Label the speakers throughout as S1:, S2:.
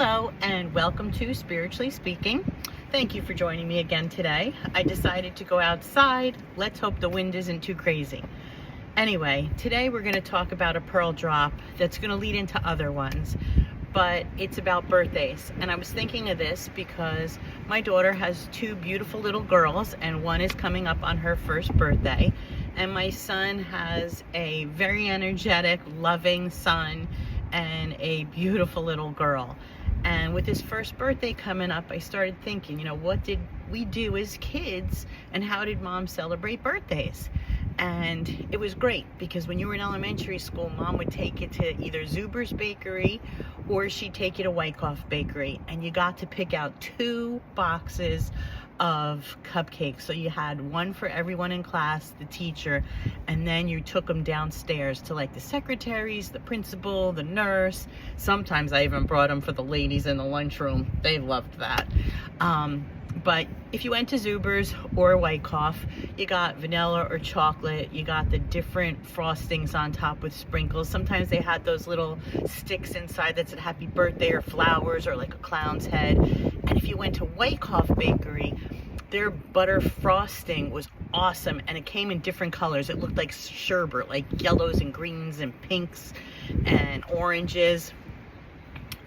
S1: Hello and welcome to Spiritually Speaking. Thank you for joining me again today. I decided to go outside. Let's hope the wind isn't too crazy. Anyway, today we're going to talk about a pearl drop that's going to lead into other ones, but it's about birthdays. And I was thinking of this because my daughter has two beautiful little girls and one is coming up on her first birthday. And my son has a very energetic, loving son and a beautiful little girl. And with his first birthday coming up, I started thinking, what did we do as kids and how did mom celebrate birthdays? And it was great because when you were in elementary school, mom would take you to either Zuber's Bakery or she'd take you to Wyckoff Bakery, and you got to pick out 2 boxes of cupcakes. So you had one for everyone in class, the teacher, and then you took them downstairs to like the secretaries, the principal, the nurse. Sometimes I even brought them for the ladies in the lunchroom. They loved that. But if you went to Zuber's or Wyckoff, you got vanilla or chocolate. You got the different frostings on top with sprinkles. Sometimes they had those little sticks inside that said happy birthday or flowers or like a clown's head. And if you went to Wyckoff Bakery, their butter frosting was awesome, and it came in different colors. It looked like sherbet, like yellows and greens and pinks and oranges.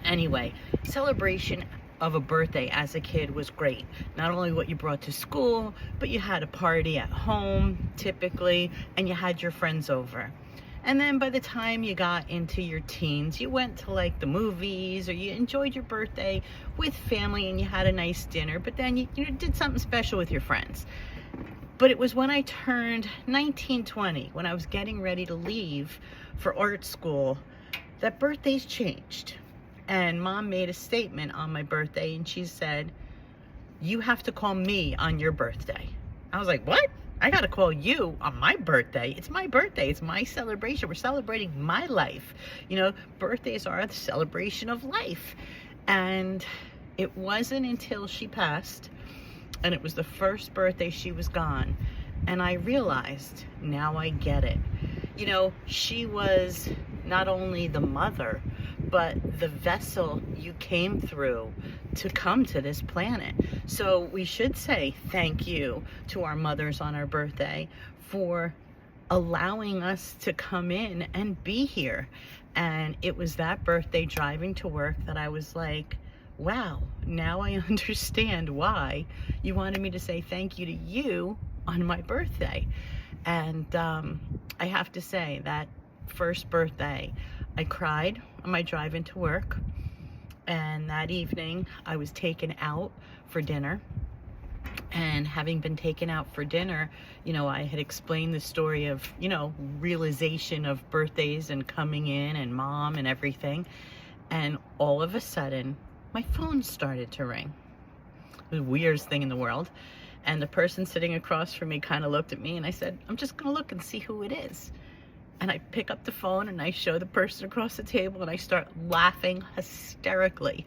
S1: Anyway, celebration of a birthday as a kid was great. Not only what you brought to school, but you had a party at home typically, and you had your friends over. And then by the time you got into your teens, you went to like the movies or you enjoyed your birthday with family and you had a nice dinner, but then you did something special with your friends. But it was when I turned 19, 20, when I was getting ready to leave for art school, that birthdays changed. And mom made a statement on my birthday and she said, "You have to call me on your birthday." I was like, "What? I got to call you on my birthday? It's my birthday. It's my celebration. We're celebrating my life." Birthdays are the celebration of life. And it wasn't until she passed, and it was the first birthday she was gone, and I realized, now I get it. She was not only the mother, but the vessel you came through to come to this planet. So we should say thank you to our mothers on our birthday for allowing us to come in and be here. And it was that birthday driving to work that I was like, wow, now I understand why you wanted me to say thank you to you on my birthday. And I have to say, that first birthday, I cried on my drive into work, and that evening I was taken out for dinner. And having been taken out for dinner, I had explained the story of, realization of birthdays and coming in and mom and everything. And all of a sudden, my phone started to ring. It was the weirdest thing in the world. And the person sitting across from me kind of looked at me and I said, "I'm just going to look and see who it is." And I pick up the phone and I show the person across the table and I start laughing hysterically.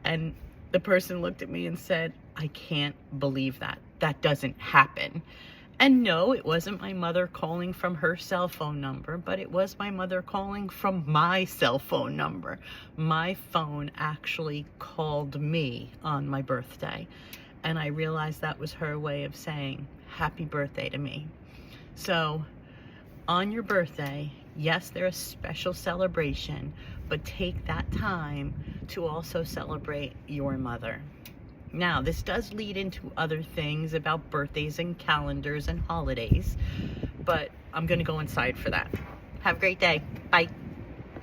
S1: And the person looked at me and said, "I can't believe that. That doesn't happen." And no, it wasn't my mother calling from her cell phone number, but it was my mother calling from my cell phone number. My phone actually called me on my birthday. And I realized that was her way of saying happy birthday to me. So on your birthday, yes, there's a special celebration, but take that time to also celebrate your mother. Now, this does lead into other things about birthdays and calendars and holidays, but I'm going to go inside for that. Have a great day. Bye.